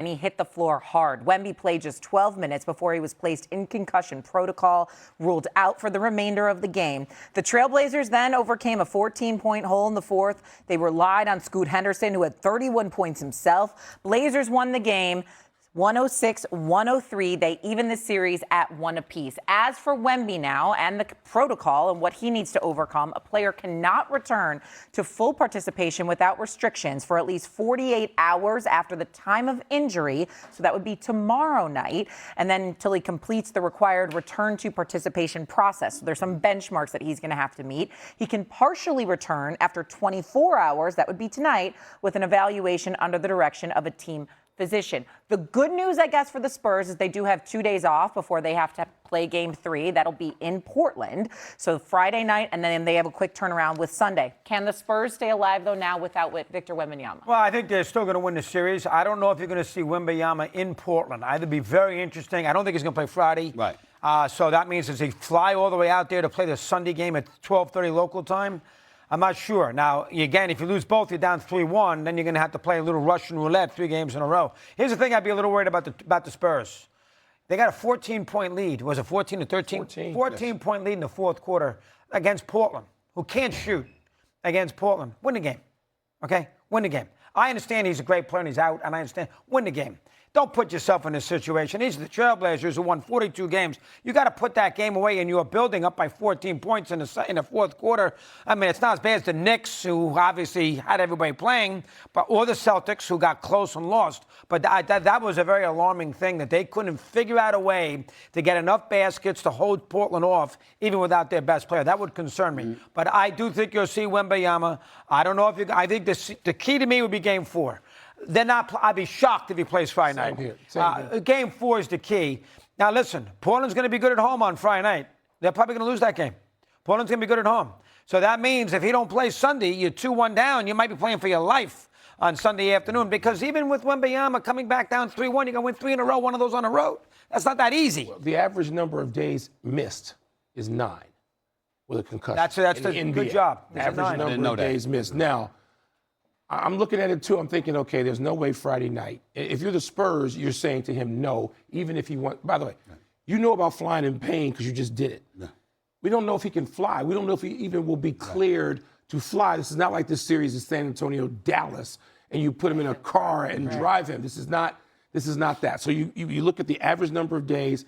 and he hit the floor hard. Wemby played just 12 minutes before he was placed in concussion protocol, ruled out for the remainder of the game. The Trailblazers then overcame a 14-point hole in the fourth. They relied on Scoot Henderson, who had 31 points himself. Blazers won the game 106-103. They even the series at 1 apiece. As for Wemby now and the protocol and what he needs to overcome, a player cannot return to full participation without restrictions for at least 48 hours after the time of injury. So that would be tomorrow night. And then until he completes the required return to participation process. So there's some benchmarks that he's going to have to meet. He can partially return after 24 hours. That would be tonight with an evaluation under the direction of a team physician. The good news, I guess, for the Spurs is they do have 2 days off before they have to play game 3. That'll be in Portland. So Friday night, and then they have a quick turnaround with Sunday. Can the Spurs stay alive, though, now without Victor Wembanyama? Well, I think they're still going to win the series. I don't know if you're going to see Wembanyama in Portland. It'd be very interesting. I don't think he's going to play Friday. Right. So that means does he fly all the way out there to play the Sunday game at 12:30 local time? I'm not sure. Now, again, if you lose both, you're down 3-1. Then you're going to have to play a little Russian roulette 3 games in a row. Here's the thing I'd be a little worried about the Spurs. They got a 14-point lead. Was it 14 or 13? 14-point lead in the fourth quarter against Portland, who can't shoot against Portland. Win the game, okay? Win the game. I understand he's a great player and he's out, and I understand. Win the game. Don't put yourself in this situation. These are the Trailblazers who won 42 games. You got to put that game away, and you're building up by 14 points in the fourth quarter. I mean, it's not as bad as the Knicks, who obviously had everybody playing, or the Celtics, who got close and lost. But that was a very alarming thing, that they couldn't figure out a way to get enough baskets to hold Portland off, even without their best player. That would concern me. But I do think you'll see Wembanyama. I don't know if I think the key to me would be Game 4. I'd be shocked if he plays Friday night. Same here. Game 4 is the key. Now, listen, Portland's going to be good at home on Friday night. They're probably going to lose that game. Portland's going to be good at home. So that means if he don't play Sunday, you're 2-1 down. You might be playing for your life on Sunday afternoon, because even with Wembanyama coming back down 3-1, you're going to win 3 in a row, one of those on the road. That's not that easy. Well, the average number of days missed is 9 with a concussion. That's the good job. Average number of days missed. Now, I'm looking at it, too. I'm thinking, okay, there's no way Friday night. If you're the Spurs, you're saying to him no, even if he wants. By the way, you know about flying in pain because you just did it. No. We don't know if he can fly. We don't know if he even will be cleared to fly. This is not like this series in San Antonio, Dallas, and you put him in a car and drive him. This is not that. So you look at the average number of days.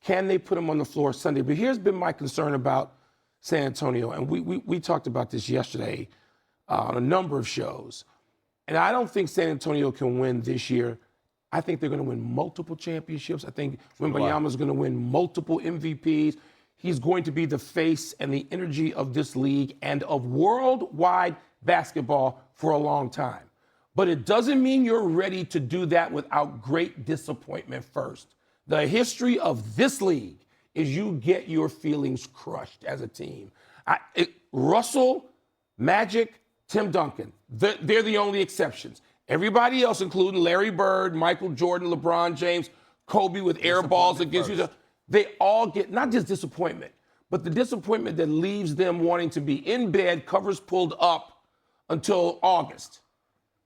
Can they put him on the floor Sunday? But here's been my concern about San Antonio, and we talked about this yesterday on a number of shows. And I don't think San Antonio can win this year. I think they're going to win multiple championships. I think Wembanyama's going to win multiple MVPs. He's going to be the face and the energy of this league and of worldwide basketball for a long time. But it doesn't mean you're ready to do that without great disappointment first. The history of this league is you get your feelings crushed as a team. Russell, Magic, Tim Duncan, they're the only exceptions. Everybody else, including Larry Bird, Michael Jordan, LeBron James, Kobe with air balls against you, they all get not just disappointment, but the disappointment that leaves them wanting to be in bed, covers pulled up until August.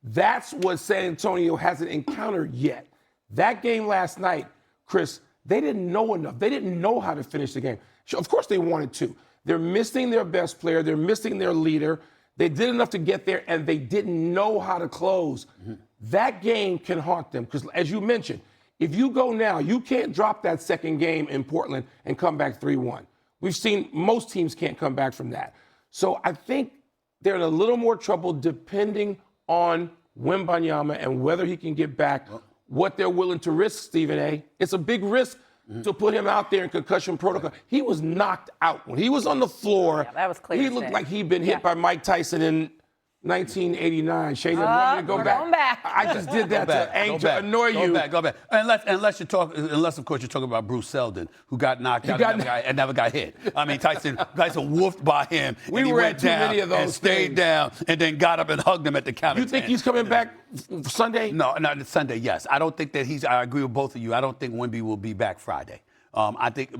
That's what San Antonio hasn't encountered yet. That game last night, Chris, they didn't know enough. They didn't know how to finish the game. Of course they wanted to. They're missing their best player. They're missing their leader. They did enough to get there, and they didn't know how to close. That game can haunt them because, as you mentioned, if you go now, you can't drop that second game in Portland and come back 3-1. We've seen most teams can't come back from that. So I think they're in a little more trouble depending on Wembanyama and whether he can get back, what they're willing to risk, Stephen A. It's a big risk to put him out there in concussion protocol. He was knocked out. When he was on the floor, that was clear he looked like he'd been hit by Mike Tyson in 1989. Shane didn't want me to go back. I just did that to annoy you. Go back. Unless of course you're talking about Bruce Seldon, who got knocked out and never got hit. I mean, Tyson woofed by him. We were went too many of those and stayed down and then got up and hugged him at the count. You think he's coming back Sunday? No, not Sunday. Yes, I don't think that I agree with both of you. I don't think Wemby will be back Friday. I think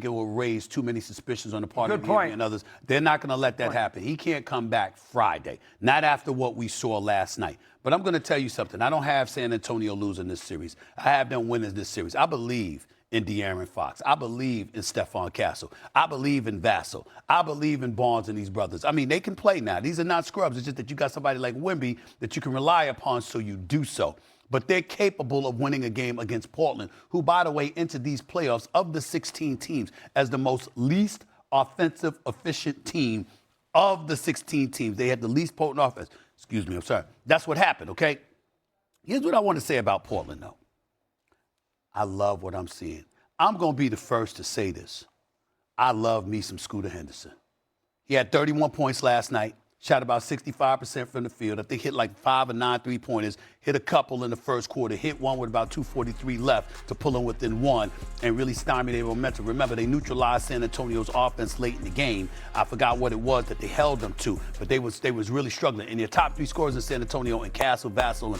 it will raise too many suspicions on the part of Good the point. NBA and others. They're not going to let that happen. He can't come back Friday, not after what we saw last night. But I'm going to tell you something. I don't have San Antonio losing this series. I have them winning this series. I believe in De'Aaron Fox. I believe in Stephon Castle. I believe in Vassell. I believe in Barnes and these brothers. I mean, they can play now. These are not scrubs. It's just that you got somebody like Wemby that you can rely upon, so you do so. But they're capable of winning a game against Portland, who, by the way, entered these playoffs of the 16 teams as the most least offensive efficient team of the 16 teams. They had the least potent offense. Excuse me, I'm sorry. That's what happened, okay? Here's what I want to say about Portland, though. I love what I'm seeing. I'm going to be the first to say this. I love me some Scooter Henderson. He had 31 points last night, shot about 65% from the field. I think hit like 5 or 9 3-pointers, hit a couple in the first quarter, hit one with about 2:43 left to pull them within one and really stymie their momentum. Remember, they neutralized San Antonio's offense late in the game. I forgot what it was that they held them to, but they was really struggling. And their top 3 scorers in San Antonio and Castle, Vassell,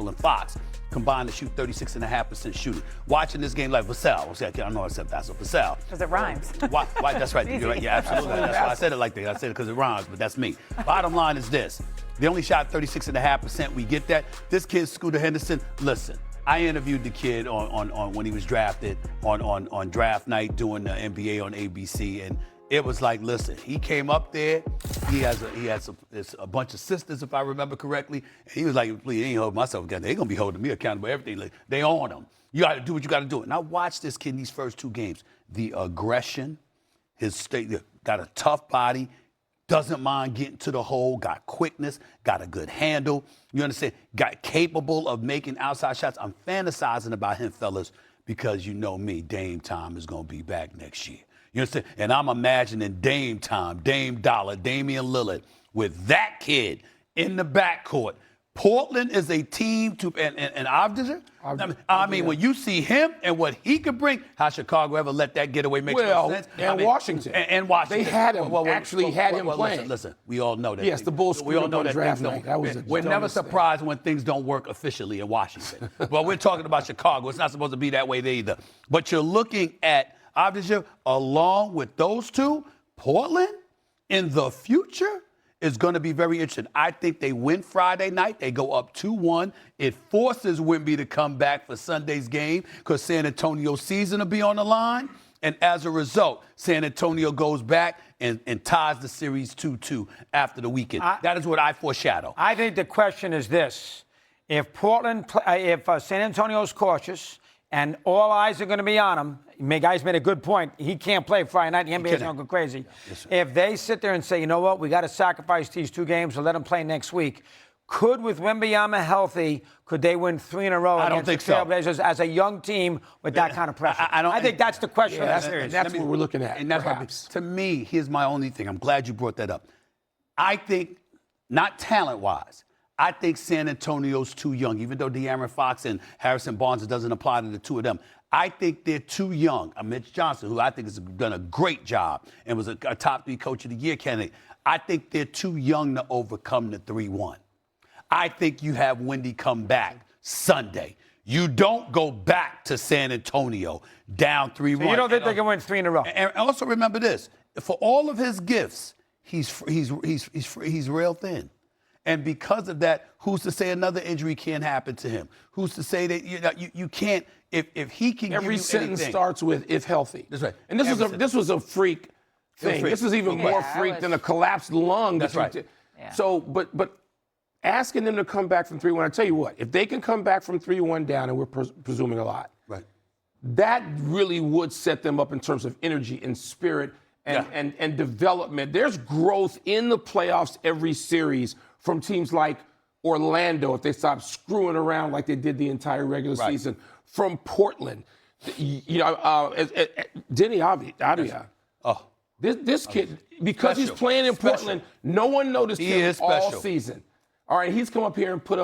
and Fox combined to shoot 36.5% shooting. Watching this game like Vassell, I know I said Vassell, Vassell. Because it rhymes. Why, that's right. You're right. Yeah, absolutely. That's why I said it like that. I said it because it rhymes, but that's me. Bottom line is this. They only shot 36.5%. We get that. This kid, Scooter Henderson, listen, I interviewed the kid on when he was drafted on draft night doing the NBA on ABC, and it was like, listen, he came up there. He has a bunch of sisters, if I remember correctly. And he was like, please, they ain't holding myself accountable. They're going to be holding me accountable. Everything. Like, they own him. You got to do what you got to do. And I watched this kid in these first 2 games. The aggression, his state, got a tough body, doesn't mind getting to the hole, got quickness, got a good handle. You understand? Got capable of making outside shots. I'm fantasizing about him, fellas, because you know me, Dame time is going to be back next year. You understand? And I'm imagining Dame time, Dame Dollar, Damian Lillard with that kid in the backcourt. Portland is a team to, and I mean, when you see him and what he could bring, how Chicago ever let that get away makes no sense. And Washington. And Washington. They had him, had him playing. Listen, we all know that. Yes, the Bulls we all know that draft things night. don't. We're never surprised when things don't work officially in Washington. Well, we're talking about Chicago. It's not supposed to be that way there either. But you're looking at, obviously, along with those two, Portland in the future is going to be very interesting. I think they win Friday night. They go up 2-1. It forces Wemby to come back for Sunday's game because San Antonio's season will be on the line. And as a result, San Antonio goes back and ties the series 2-2 after the weekend. That is what I foreshadow. I think the question is this. If San Antonio's cautious and all eyes are going to be on him, guys made a good point. He can't play Friday night. The NBA is going to go crazy. Yes, if they sit there and say, you know what, we got to sacrifice these 2 games or let them play next week, could, with Wembanyama healthy, could they win 3 in a row against the Trailblazers as a young team with that kind of pressure? I think that's the question. That's what we're looking at. And that's to me, here's my only thing. I'm glad you brought that up. I think, not talent-wise, I think San Antonio's too young, even though De'Aaron Fox and Harrison Barnes, it doesn't apply to the 2 of them. I think they're too young. Mitch Johnson, who I think has done a great job and was a top 3 coach of the year candidate, I think they're too young to overcome the 3-1. I think you have Wemby come back Sunday. You don't go back to San Antonio down 3-1. So you don't think they can win 3 in a row? And also remember this: for all of his gifts, he's real thin. And because of that, who's to say another injury can't happen to him? Who's to say that you can't, if he can give you every sentence anything. starts with if healthy. That's right. And this was a freak thing. This was even more freak than a collapsed lung. That's right. Yeah. So, but asking them to come back from 3-1, I tell you what, if they can come back from 3-1 down, and we're presuming a lot, right, that really would set them up in terms of energy and spirit and development. There's growth in the playoffs every series from teams like Orlando, if they stop screwing around like they did the entire regular season, from Portland. You know, Denny Avdia. Oh. This kid, because he's playing in Portland, no one noticed him all season. All right, he's come up here and put up